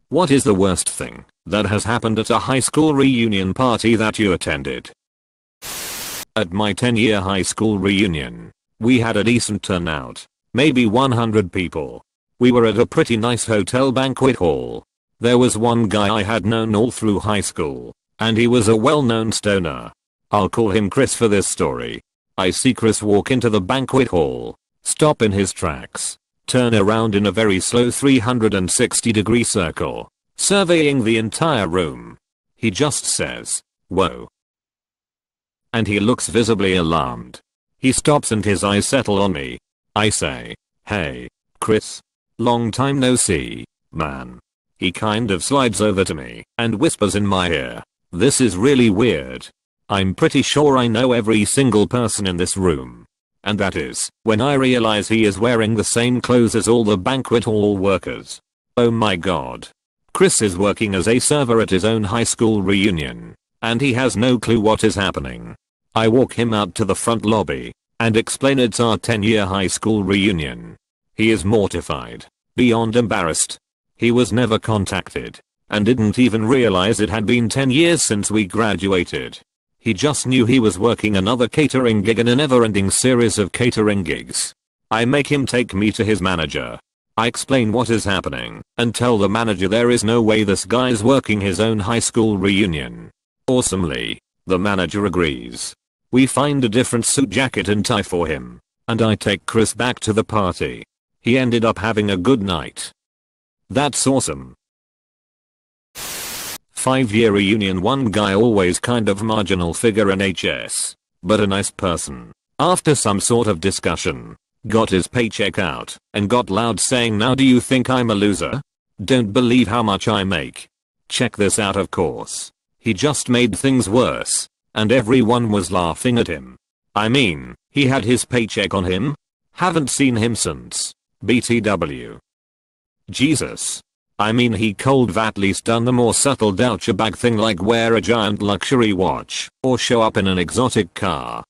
What is the worst thing that has happened at a high school reunion party that you attended? At my 10-year high school reunion, we had a decent turnout, maybe 100 people. We were at a pretty nice hotel banquet hall. There was one guy I had known all through high school, and he was a well-known stoner. I'll call him Chris for this story. I see Chris walk into the banquet hall, stop in his tracks, turn around in a very slow 360-degree circle, surveying the entire room. He just says, "Whoa." And he looks visibly alarmed. He stops and his eyes settle on me. I say, "Hey, Chris. Long time no see, man." He kind of slides over to me and whispers in my ear, "This is really weird. I'm pretty sure I know every single person in this room." And that is when I realize he is wearing the same clothes as all the banquet hall workers. Oh my god. Chris is working as a server at his own high school reunion, and he has no clue what is happening. I walk him out to the front lobby and explain it's our 10-year high school reunion. He is mortified, beyond embarrassed. He was never contacted and didn't even realize it had been 10 years since we graduated. He just knew he was working another catering gig in a never-ending series of catering gigs. I make him take me to his manager. I explain what is happening and tell the manager there is no way this guy's working his own high school reunion. Awesomely, the manager agrees. We find a different suit jacket and tie for him, and I take Chris back to the party. He ended up having a good night. That's awesome. 5-year reunion. One guy, always kind of marginal figure in HS, but a nice person. After some sort of discussion, got his paycheck out and got loud saying, "Now do you think I'm a loser? Don't believe how much I make. Check this out." Of course, he just made things worse, and everyone was laughing at him. I mean, he had his paycheck on him? Haven't seen him since. BTW. Jesus. I mean, he could've at least done the more subtle douchebag thing like wear a giant luxury watch or show up in an exotic car.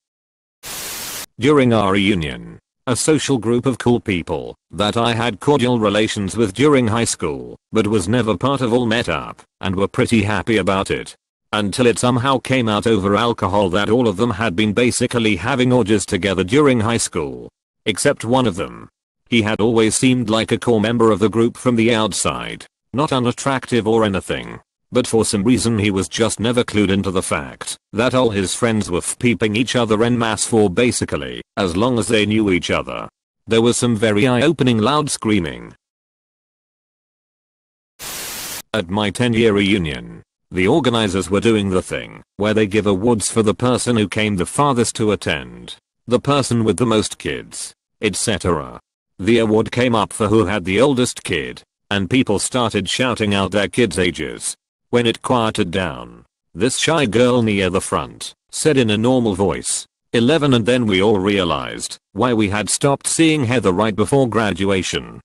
During our reunion, a social group of cool people that I had cordial relations with during high school but was never part of all met up and were pretty happy about it. Until it somehow came out over alcohol that all of them had been basically having orgies together during high school. Except one of them. He had always seemed like a core member of the group from the outside, not unattractive or anything, but for some reason he was just never clued into the fact that all his friends were peeping each other en masse for basically as long as they knew each other. There was some very eye-opening loud screaming. At my 10-year reunion, the organizers were doing the thing where they give awards for the person who came the farthest to attend, the person with the most kids, etc. The award came up for who had the oldest kid, and people started shouting out their kids' ages. When it quieted down, this shy girl near the front said in a normal voice, 11, and then we all realized why we had stopped seeing Heather right before graduation.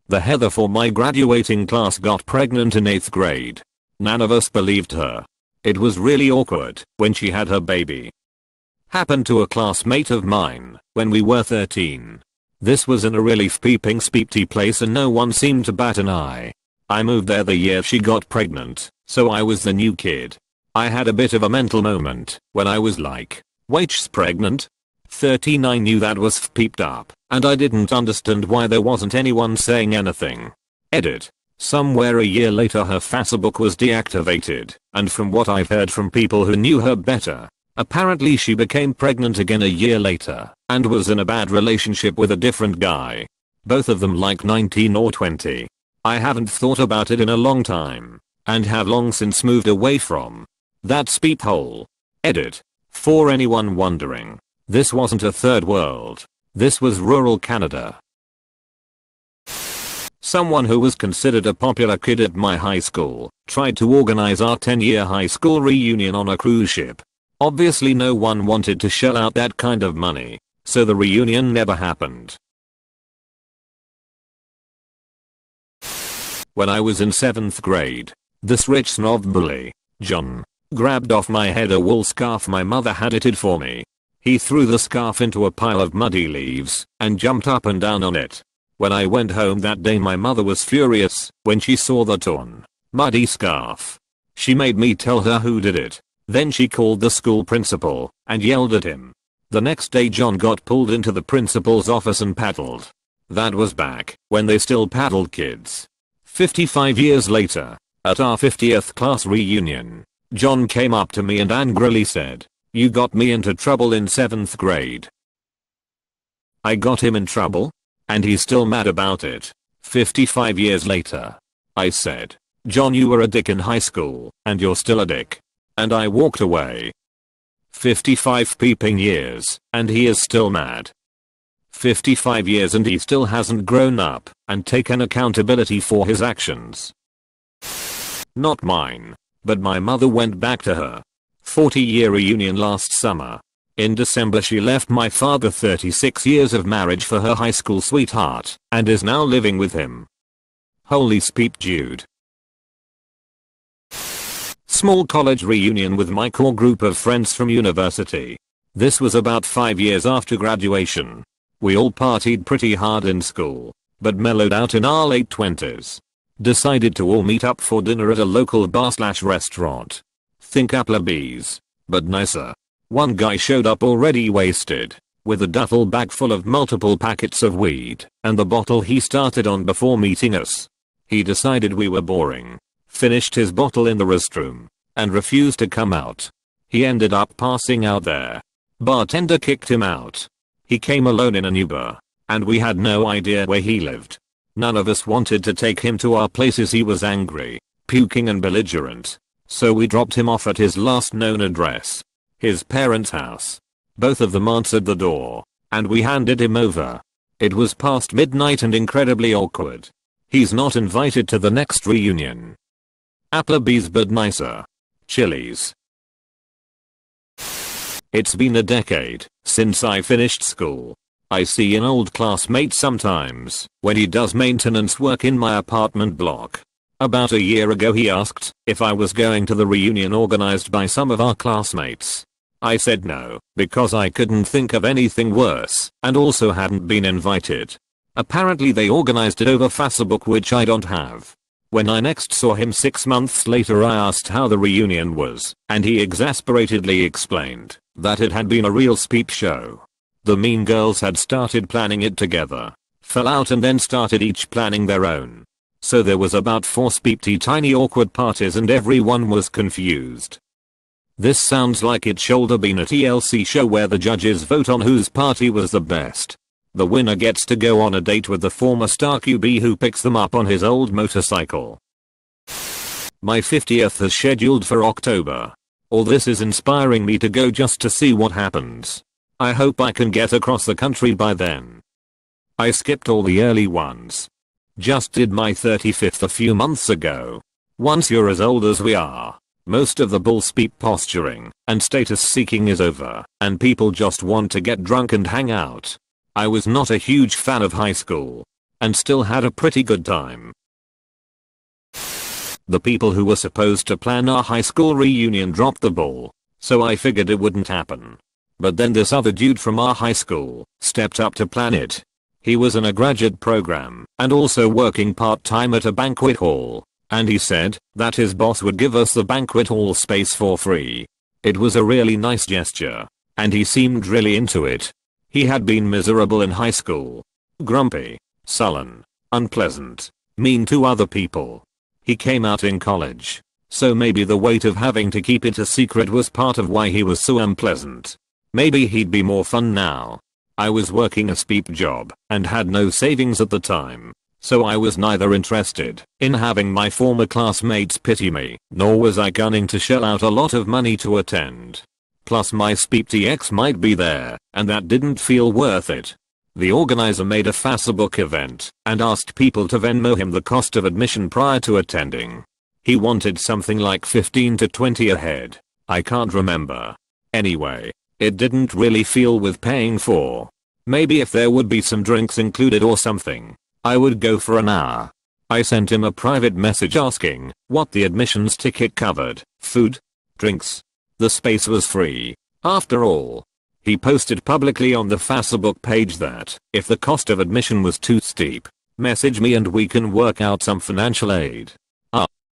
The Heather for my graduating class got pregnant in 8th grade. None of us believed her. It was really awkward when she had her baby. Happened to a classmate of mine when we were 13. This was in a really peeping speepty place and no one seemed to bat an eye. I moved there the year she got pregnant, so I was the new kid. I had a bit of a mental moment when I was like, wait, she's pregnant? 13. I knew that was peeped up, and I didn't understand why there wasn't anyone saying anything. Edit. Somewhere a year later her Facebook was deactivated, and from what I've heard from people who knew her better, apparently she became pregnant again a year later and was in a bad relationship with a different guy. Both of them like 19 or 20. I haven't thought about it in a long time and have long since moved away from that speep hole. Edit. For anyone wondering, this wasn't a third world. This was rural Canada. Someone who was considered a popular kid at my high school tried to organize our 10-year high school reunion on a cruise ship. Obviously no one wanted to shell out that kind of money, so the reunion never happened. When I was in 7th grade, this rich snob bully, John, grabbed off my head a wool scarf my mother had knitted for me. He threw the scarf into a pile of muddy leaves and jumped up and down on it. When I went home that day, my mother was furious when she saw the torn, muddy scarf. She made me tell her who did it. Then she called the school principal and yelled at him. The next day John got pulled into the principal's office and paddled. That was back when they still paddled kids. 55 years later, at our 50th class reunion, John came up to me and angrily said, "You got me into trouble in 7th grade." I got him in trouble? And he's still mad about it. 55 years later. I said, "John, you were a dick in high school, and you're still a dick." And I walked away. 55 peeping years, and he is still mad. 55 years and he still hasn't grown up and taken accountability for his actions. Not mine, but my mother went back to her 40-year reunion last summer. In December she left my father 36 years of marriage for her high school sweetheart and is now living with him. Holy speep, Jude. Small college reunion with my core group of friends from university. This was about 5 years after graduation. We all partied pretty hard in school, but mellowed out in our late 20s. Decided to all meet up for dinner at a local bar/restaurant. Think Applebee's, but nicer. One guy showed up already wasted, with a duffel bag full of multiple packets of weed, and the bottle he started on before meeting us. He decided we were boring, finished his bottle in the restroom, and refused to come out. He ended up passing out there. Bartender kicked him out. He came alone in an Uber, and we had no idea where he lived. None of us wanted to take him to our places. He was angry, puking and belligerent, so we dropped him off at his last known address, his parents' house. Both of them answered the door, and we handed him over. It was past midnight and incredibly awkward. He's not invited to the next reunion. Applebee's but nicer. Chili's. It's been a decade since I finished school. I see an old classmate sometimes when he does maintenance work in my apartment block. About a year ago he asked if I was going to the reunion organized by some of our classmates. I said no, because I couldn't think of anything worse and also hadn't been invited. Apparently they organized it over Facebook, which I don't have. When I next saw him 6 months later I asked how the reunion was, and he exasperatedly explained that it had been a real speep show. The mean girls had started planning it together, fell out and then started each planning their own. So there was about 4 speepty tiny awkward parties and everyone was confused. This sounds like it should have been a TLC show where the judges vote on whose party was the best. The winner gets to go on a date with the former star QB who picks them up on his old motorcycle. My 50th is scheduled for October. All this is inspiring me to go just to see what happens. I hope I can get across the country by then. I skipped all the early ones. Just did my 35th a few months ago. Once you're as old as we are, most of the bull speep posturing and status seeking is over, and people just want to get drunk and hang out. I was not a huge fan of high school, and still had a pretty good time. The people who were supposed to plan our high school reunion dropped the ball, so I figured it wouldn't happen. But then this other dude from our high school stepped up to plan it. He was in a graduate program and also working part-time at a banquet hall, and he said that his boss would give us the banquet hall space for free. It was a really nice gesture, and he seemed really into it. He had been miserable in high school. Grumpy, sullen, unpleasant, mean to other people. He came out in college, so maybe the weight of having to keep it a secret was part of why he was so unpleasant. Maybe he'd be more fun now. I was working a speep job and had no savings at the time, so I was neither interested in having my former classmates pity me, nor was I gunning to shell out a lot of money to attend. Plus my speepty ex might be there, and that didn't feel worth it. The organizer made a Facebook event and asked people to Venmo him the cost of admission prior to attending. He wanted something like 15 to 20 a head. I can't remember. Anyway, it didn't really feel worth paying for. Maybe if there would be some drinks included or something, I would go for an hour. I sent him a private message asking what the admissions ticket covered, food, drinks. The space was free, after all. He posted publicly on the Facebook page that if the cost of admission was too steep, Message me and we can work out some financial aid.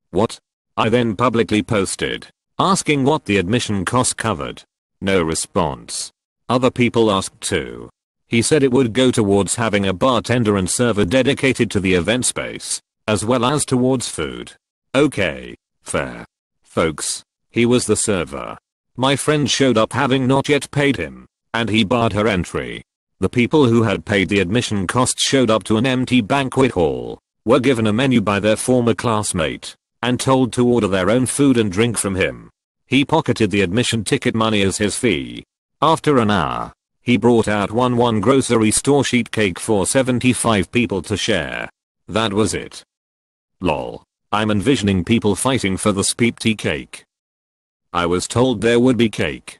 What? I then publicly posted, asking what the admission cost covered. No response. Other people asked too. He said it would go towards having a bartender and server dedicated to the event space, as well as towards food. Okay, fair. Folks, he was the server. My friend showed up having not yet paid him, and he barred her entry. The people who had paid the admission cost showed up to an empty banquet hall, were given a menu by their former classmate, and told to order their own food and drink from him. He pocketed the admission ticket money as his fee. After an hour, he brought out one grocery store sheet cake for 75 people to share. That was it. Lol. I'm envisioning people fighting for the speepty cake. I was told there would be cake.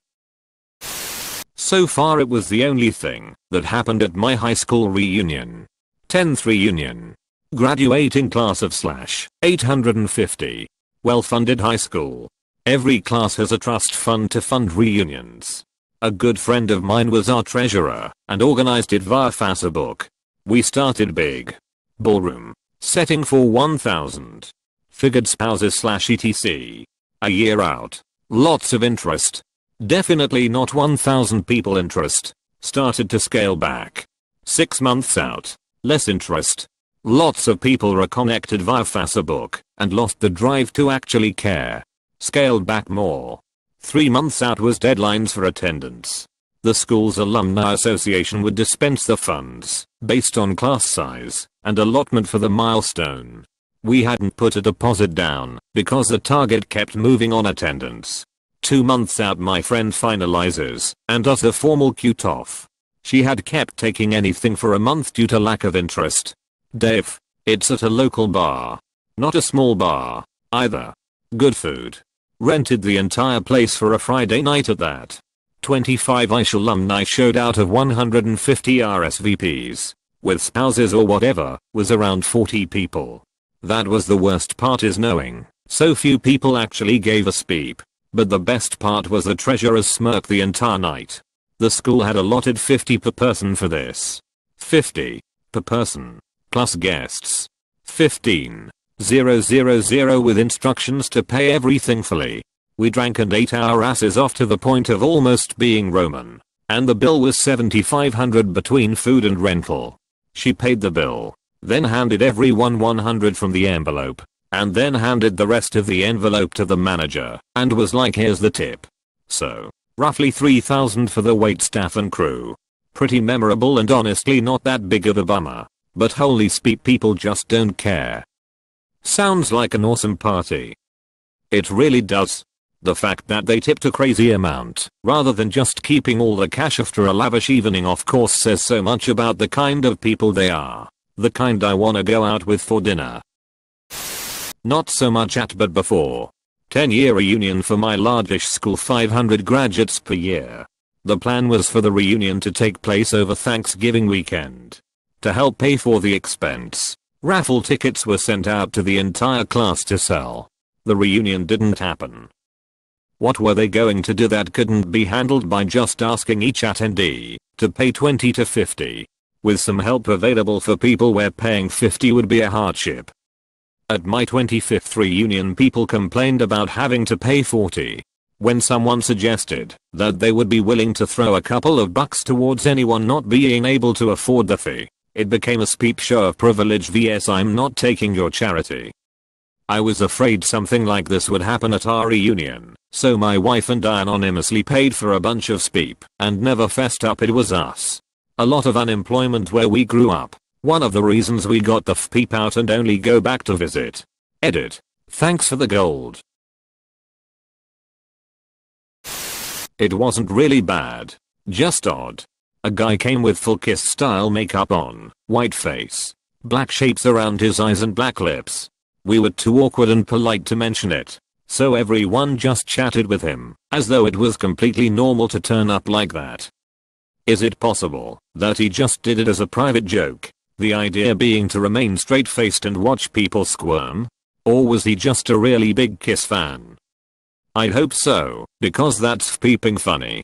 So far it was the only thing that happened at my high school reunion. 10th reunion. Graduating class of /850. Well-funded high school. Every class has a trust fund to fund reunions. A good friend of mine was our treasurer and organized it via Facebook. We started big. Ballroom. Setting for 1,000. Figured spouses /etc. A year out. Lots of interest. Definitely not 1,000 people interest. Started to scale back. 6 months out. Less interest. Lots of people reconnected via Facebook and lost the drive to actually care. Scaled back more. 3 months out was deadlines for attendance. The school's alumni association would dispense the funds based on class size and allotment for the milestone. We hadn't put a deposit down because the target kept moving on attendance. 2 months out my friend finalizes and does a formal Q-off. She had kept taking anything for a month due to lack of interest. Dave, it's at a local bar. Not a small bar, either. Good food. Rented the entire place for a Friday night at that. 25 ish alumni showed out of 150 RSVPs. With spouses or whatever, was around 40 people. That was the worst part, is knowing so few people actually gave a speep. But the best part was the treasurer's smirk the entire night. The school had allotted 50 per person for this. 50 per person. Plus guests. 15,000 with instructions to pay everything fully. We drank and ate our asses off to the point of almost being Roman. And the bill was $7,500 between food and rental. She paid the bill. Then handed everyone $100 from the envelope. And then handed the rest of the envelope to the manager. And was like, here's the tip. So, roughly $3,000 for the wait staff and crew. Pretty memorable and honestly not that big of a bummer. But holy speak, people just don't care. Sounds like an awesome party. It really does. The fact that they tipped a crazy amount, rather than just keeping all the cash after a lavish evening of course, says so much about the kind of people they are. The kind I wanna go out with for dinner. Not so much at but before. 10-year reunion for my largish school, 500 graduates per year. The plan was for the reunion to take place over Thanksgiving weekend. To help pay for the expense, raffle tickets were sent out to the entire class to sell. The reunion didn't happen. What were they going to do that couldn't be handled by just asking each attendee to pay 20 to 50? With some help available for people where paying 50 would be a hardship. At my 25th reunion, people complained about having to pay 40. When someone suggested that they would be willing to throw a couple of bucks towards anyone not being able to afford the fee, it became a peep show of privilege vs I'm not taking your charity. I was afraid something like this would happen at our reunion, so my wife and I anonymously paid for a bunch of speep and never fessed up it was us. A lot of unemployment where we grew up. One of the reasons we got the peep out and only go back to visit. Edit. Thanks for the gold. It wasn't really bad. Just odd. A guy came with full Kiss style makeup on, white face, black shapes around his eyes and black lips. We were too awkward and polite to mention it, so everyone just chatted with him, as though it was completely normal to turn up like that. Is it possible that he just did it as a private joke? The idea being to remain straight-faced and watch people squirm? Or was he just a really big Kiss fan? I hope so, because that's peeping funny.